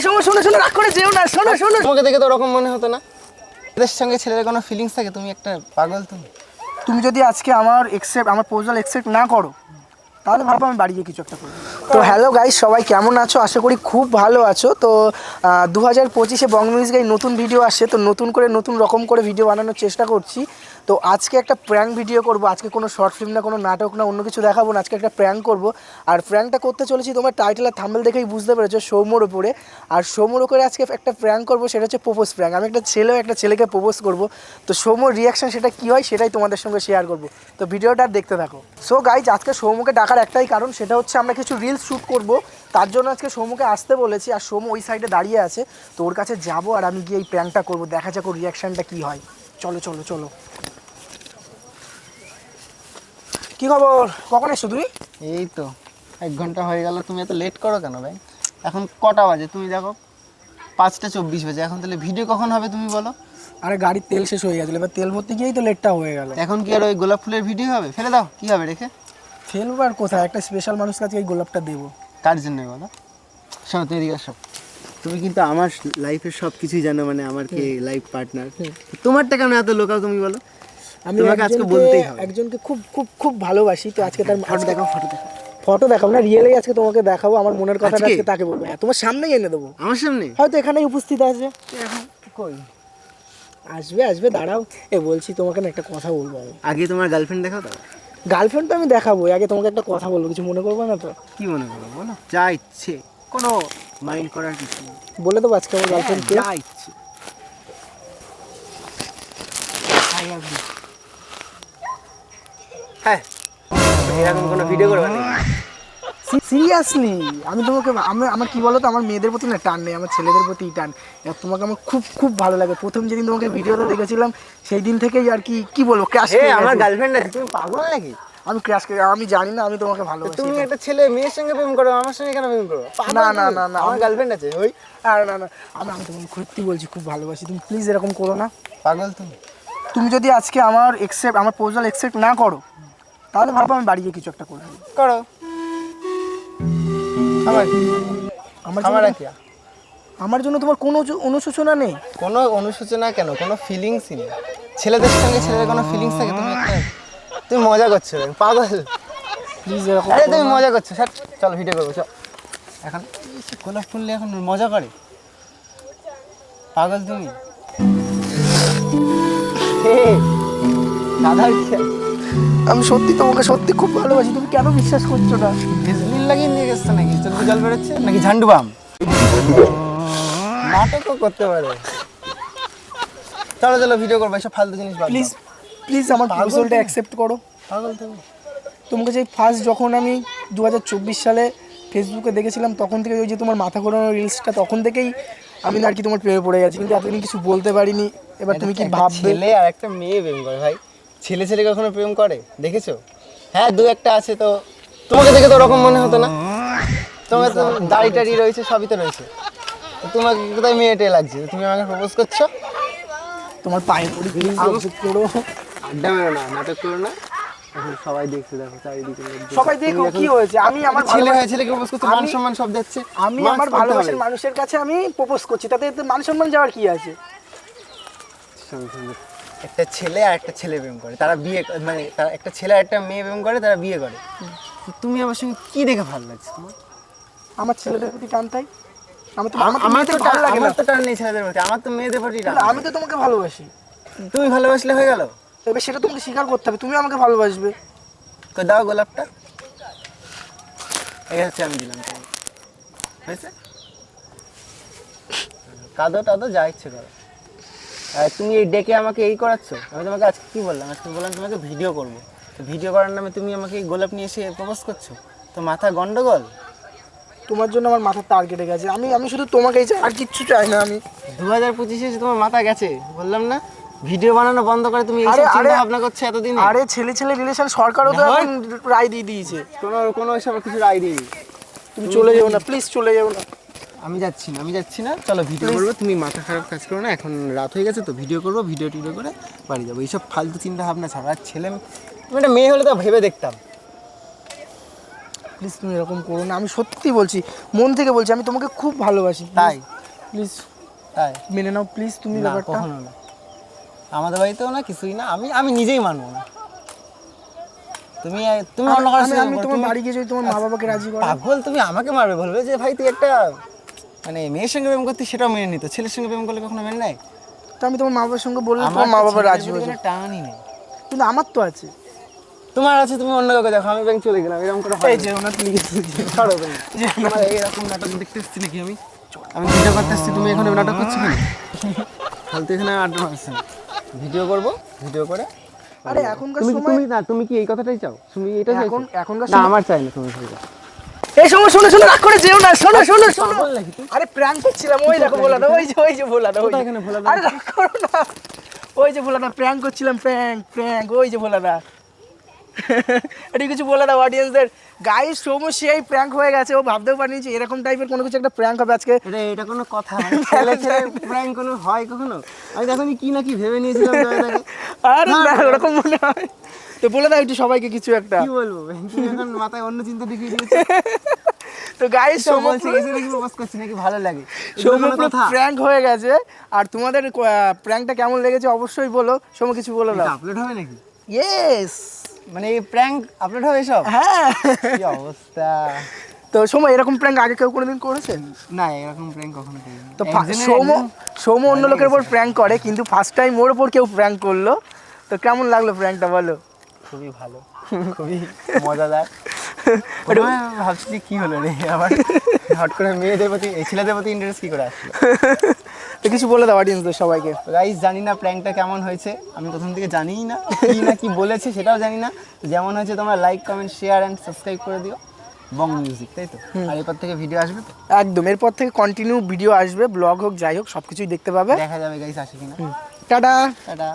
শোনো শোনো শোনো, রাগ করে যেও না, শোনো শোনো। তোমাকে দেখে তো ওরকম মনে হতো না। এদের সঙ্গে ছেলের কোনো ফিলিংস থাকে? তুমি একটা পাগল। তুমি যদি আজকে আমার প্রপোজাল অ্যাকসেপ্ট না করো, তাহলে ভাবো আমি বাড়ি গিয়ে কিছু একটা করবো। তো হ্যালো গাইস, সবাই কেমন আছো? আশা করি খুব ভালো আছো। তো 2025-এ বং মিউজিক নতুন ভিডিও আসছে, তো নতুন রকম করে ভিডিও বানানোর চেষ্টা করছি। তো আজকে একটা প্র্যাঙ্ক ভিডিও করব। আজকে কোনো শর্ট ফিল্ম না, কোনো নাটক না, অন্য কিছু দেখাবো না। আজকে একটা প্র্যাঙ্ক করব। আর প্র্যাঙ্কটা করতে চলেছি, তোমার টাইটেল আর থাম্বনেল দেখেই বুঝতে পেরেছো, সৌম্যর উপরে। আর সৌম্যর উপরে আজকে একটা প্র্যাঙ্ক করবো, সেটা হচ্ছে প্রপোজ প্র্যাঙ্ক। আমি একটা ছেলেকে প্রপোজ করব। তো সৌম্যর রিয়াকশান সেটা কী হয় সেটাই তোমাদের সঙ্গে শেয়ার করব। তো ভিডিওটা দেখতে থাকো। সো গাইজ, আজকে সৌম্যকে ডাকার একটাই কারণ, সেটা হচ্ছে আমরা কিছু রিলস শ্যুট করব। তার জন্য আজকে সৌম্যকে আসতে বলেছি। আর সৌম্য ওই সাইডে দাঁড়িয়ে আছে, তো ওর কাছে যাবো আর আমি গিয়ে এই প্র্যাঙ্কটা করবো। দেখা যাক ওর রিয়াকশানটা কী হয়। চলো চলো চলো। কি খবর? কখন এসছো তুমি? এই তো 1 ঘন্টা হয়ে গেল। তুমি এত লেট করো কেন ভাই? এখন কটা বাজে তুমি দেখো? 5:24 বাজে। এখন তাহলে ভিডিও কখন হবে তুমি বলো? আরে গাড়ির তেল শেষ হয়ে গেছিলো, এবার তেল ভরতে গিয়েই তো লেটটা হয়ে গেল। এখন কি আর ওই গোলাপ ফুলের ভিডিও হবে? ফেলে দাও, কি হবে রেখে? ফেলবো আর কোথায়? একটা স্পেশাল মানুষের কাছে এই গোলাপটা দেবো। কার জন্য বলো? শোনো, তুমি এদিকে আসো। তুমি কিন্তু আমার লাইফের সব কিছুই জানো, মানে আমার কি লাইফ পার্টনার। তোমারটা কেন এত লোকাল তুমি বলো? আমি তোমাকে আজকে বলতেই হবে। একজনকে খুব খুব খুব ভালোবাসি। তো আজকে তার ফটো দেখাও। ফটো দেখাবো না, রিয়েলি আজকে তোমাকে দেখাবো। আমার মনের কথাটা আজকে তাকে বলবো। হ্যাঁ, তোমার সামনেই এনে দেবো। আমার সামনে? হয়তো এখানেই উপস্থিত আছে। এখন কই? আসবে, দাঁড়াও। বলছি তোমাকে না একটা কথা বলবো আমি। আগে তোমার গার্লফ্রেন্ড দেখাও তো। গার্লফ্রেন্ড তো আমি দেখাবো, আগে তোমাকে একটা কথা বলবো। কিছু মনে করবো না তো? কি মনে করবো বলো, যা ইচ্ছে, কোনো মাইন্ড করার কিছু নেই। বলে দেবো আজকে আমার গার্লফ্রেন্ড কে। যা ইচ্ছে। হ্যাঁ, এরকম কোনো ভিডিও করবে না? সিরিয়াসলি আমি তোমাকে, আমার কি বলো তো, আমার মেয়েদের প্রতি না টান নেই, আমার ছেলেদের প্রতি টান। এবার তোমাকে আমার খুব খুব ভালো লাগে। প্রথম যেদিন তোমাকে ভিডিওতে দেখেছিলাম, সেই দিন থেকেই আর কি বলবো, ক্রাশ। আমার গার্লফ্রেন্ড আছে, তুমি পাগল নাকি? আমি ক্রাশ করে, আমি জানি না, আমি তোমাকে ভালোবাসি। তুমি একটা ছেলে মেয়ের সঙ্গে প্রেম করো, আমার সঙ্গে কেন প্রেম করো? না না না না, আমার গার্লফ্রেন্ড আছে ওই। আর না না, আমি তোমাকে সত্যি বলছি, খুব ভালোবাসি। তুমি প্লিজ এরকম করো না। পাগল তুমি যদি আজকে আমার প্রপোজাল অ্যাকসেপ্ট না করো, তাহলে ভাবো আমি বাড়ি গিয়ে কিছু একটা করবো। করো। আমার জন্য তোমার কোনো অনুশোচনা নেই? কোনো অনুশোচনা কেন, কোনো ফিলিংসই নেই। ছেলেদের সঙ্গে ছেলেদের কোনো ফিলিংস থাকে? তুমি মজা করছো পাগল। প্লিজ এরকম। আরে তুমি মজা করছো, স্যার চলো ভিডিও করবো চল। এখন গোলাপ ফুললে এখন মজা করে? পাগল তুমি। দাদা, আমি সত্যি তোমাকে সত্যি খুব ভালোবাসি, তুমি কেন বিশ্বাস করছো না? ভেজলিন লাগিয়ে নিয়ে গেছো নাকি? চোখে জল বেরোচ্ছে নাকি? ঝান্ডু বাম নাটকও করতে পারে। চলো চলো ভিডিও করবো, এসব ফালতু জিনিস। প্লিজ আমার প্রপোজালটা অ্যাকসেপ্ট করো। পাগল তুমি। তোমাকে যে ফার্স্ট যখন আমি 2024 সালে ফেসবুকে দেখেছিলাম, তখন থেকে ওই যে তোমার মাথা ঘোরানো রিলসটা, তখন থেকেই আমি আর কি তোমার প্রেমে পড়ে গেছি। কিন্তু এতদিন কিছু বলতে পারিনি। এবার তুমি কি ভাববে? ছেলে আর একটা মেয়ে প্রেম করে ভাই? ছেলে কখনো প্রেম করে দেখেছো? হ্যাঁ, দু একটা আছে। তো তোমাকে দেখে তো ওরকম মনে হতো না। তোমার তো দাড়ি টাড়ি রয়েছে, সবই তো রয়েছে। তোমাকে কোথায় মেয়েটে লাগছে? তুমি আমাকে প্রপোজ করছো? তোমার পায়ে পড়ি, করো। আড্ডা মেরো না, নাটক করো না। এখন সবাই দেখছে, দেখো চারিদিকে সবাই দেখো কি হয়েছে। আমি আমার ছেলেকে প্রপোজ করতে মান সম্মান সব যাচ্ছে। আমি আমার ভালোবাসার মানুষের কাছে আমি প্রপোজ করছি, তাতে মান সম্মান যাওয়ার কি আছে? একটা ছেলে আর একটা ছেলে প্রেম করে, তারা বিয়ে, মানে তারা একটা ছেলে আর একটা মেয়ে প্রেম করে, তারা বিয়ে করে। তুমি আমার সঙ্গে কি দেখে ভালো লাগছে তোমার? আমার ছেলেদের প্রতি টান। তাই আমার তো ভালো লাগে না। তো টান নেই ছেলেদের প্রতি, আমার তো মেয়েদের প্রতি টান। আমি তো তোমাকে ভালোবাসি। তুমি ভালোবাসলে হয়ে গেল? তবে সেটা তোমাকে স্বীকার করতে হবে, তুমি আমাকে ভালোবাসবে। তো দাও গোলাপটা। এই হচ্ছে আমি দিলাম। হয়েছে? কাঁদো যা ইচ্ছে করো। তুমি এই ডেকে আমাকে এই করাচ্ছ। আমি তোমাকে আজকে কি বললাম? আজকে বললাম তোমাকে ভিডিও করবো। তো ভিডিও করার নামে তুমি আমাকে এই গোলাপ নিয়ে এসে প্রপোজ করছো? তো মাথা গন্ডগোল। তোমার জন্য আমার মাথার তার কেটে গেছে। আমি শুধু তোমাকেই চাই, আর কিচ্ছু চাই না। আমি 2025-এ তোমার মাথা গেছে, বললাম না? ভিডিও বানানো বন্ধ করে তুমি এই চিন্তা ভাবনা করছো এতদিন? আরে ছেলে রিলেশন সরকারও তো এখন রায় দিয়ে দিয়েছে। কোনো এসব কিছু রায় দিই। তুমি চলে যাও না, প্লিজ চলে যাও না। আমি যাচ্ছি না। চলো ভিডিও করবো। তুমি মাথা খারাপ কাজ করো না। এখন রাত হয়ে গেছে তো ভিডিও করবো, ভিডিও করে বাড়ি যাবো। এইসব ফালতু চিন্তা ভাবনা ছাড়া। আর ছেলে, তুমি একটা মেয়ে হলে তো ভেবে দেখতাম। প্লিজ তুমি এরকম করো না। আমি সত্যি বলছি, মন থেকে বলছি, আমি তোমাকে খুব ভালোবাসি। তাই প্লিজ তাই মেনে নাও প্লিজ তুমি না, ব্যাপারটা। কখনো না, আমাদের বাড়িতেও না, কিছুই না, আমি নিজেই মানবো না। তুমি তুমি অন্য কারোর সাথে আমি করো, তোমার তুমি- বাড়ি গিয়ে যদি তোমার মা বাবাকে রাজি করো, পাগল, তুমি আমাকে মারবে, বলবে যে ভাই তুই একটা মানে মেয়ের সঙ্গে প্রেম করতে, সেটাও মেনে নিত, ছেলের সঙ্গে প্রেম করলে কখনো মেনে নেয়? তো আমি তোমার মা বাবার সঙ্গে বললাম, আমার তোমার মা তো বাবা ছেলেদের রাজি প্রতি হয়ে কোনো যাবে। টানই নেই। কিন্তু আমার তো আছে। তোমার আছে, তুমি অন্য কাউকে দেখো, আমি ব্যাংক চলে গেলাম, এরকম করে হয় এই না। যে ওনার লিখেছে ছাড়ো তুমি। আমার এইরকম নাটক দেখতে এসেছি নাকি আমি? আমি ভিডিও করতে এসেছি, তুমি এখানে নাটক করছো কেন? ফালতু এখানে আড্ডা মারছি না। ভিডিও করবো, ভিডিও করে আরে এখনকার তুমি সময় না, তুমি কি এই কথাটাই চাও? তুমি এটা চাইছো? এখনকার না, সময় আমার চাই না তুমি সেটা। এই সময় শোনো শোনো, রাগ করে যেও না, শোনো শোনো শোনো। পাগল নাকি তুই? আরে প্র্যাঙ্ক করছিলাম, ওই দেখো ভোলা দা, ওই যে ভোলা দা, ওই কোথায় যে। এখানে ভোলা দা? আরে রাগ করো না, ওই যে ভোলা দা, প্র্যাঙ্ক করছিলাম, প্র্যাঙ্ক, ওই যে ভোলা দা। এটা কিছু বলে দাও অডিয়েন্সদের। গাইস সৌম্য সেই প্র্যাঙ্ক হয়ে গেছে, ও ভাবতেও পারেনি যে এরকম টাইপের কোনো কিছু একটা প্র্যাঙ্ক হবে আজকে। এটা কোনো কথা? ছেলে ছেলে প্র্যাঙ্ক কোনো হয় কখনো? আমি দেখো কি না কি ভেবে নিয়েছিলাম জয়দাকে। আরে না, ওরকম মনে হয় তো বলে দাও একটু সবাইকে কিছু একটা। কি বলবো, তুমি এখন মাথায় অন্য চিন্তা ঢুকিয়ে দিয়েছো। তো গাইস সব বলছি এসে নাকি প্রপোজ করছি নাকি, ভালো লাগে? সৌম্য কোনো কথা? প্র্যাঙ্ক হয়ে গেছে। আর তোমাদের প্র্যাঙ্কটা কেমন লেগেছে অবশ্যই বলো। সৌম্য কিছু বলে দাও। আপলোড হবে নাকি? ইয়েস, মানে এই প্র্যাঙ্ক আপলোড হবে সব? হ্যাঁ। কি অবস্থা! তো সৌম্য এরকম প্র্যাঙ্ক আগে কেউ কোনোদিন করেছে? না, এরকম প্র্যাঙ্ক কখনো করিনি। তো একজনের- সৌম্য অন্য লোকের উপর প্র্যাঙ্ক করে, কিন্তু ফার্স্ট টাইম ওর উপর কেউ প্র্যাঙ্ক করলো। তো কেমন লাগলো প্র্যাঙ্কটা বলো? খুবই ভালো, খুবই মজাদার। প্রথমে ভাবছি যে কি হলো রে আবার, হট করে মেয়েদের প্রতি, এই ছেলেদের প্রতি ইন্টারেস্ট কি করে আসলো? তো কিছু বলে দাও অডিয়েন্সদের সবাইকে। গাইস, জানি না প্র্যাঙ্কটা কেমন হয়েছে, আমি প্রথম থেকে জানিই না, কি বলেছে সেটাও জানি না। তো যেমন হয়েছে তোমরা like, comment, share and subscribe করে দিও। বং মিউজিক, তাই তো? আর এরপর থেকে ভিডিও আসবে তো? একদম, এরপর থেকে কন্টিনিউ ভিডিও আসবে, ব্লগ হোক যাই হোক সব কিছুই দেখতে পাবে। দেখা যাবে গাইস আসে কিনা। টাটা। টাটা।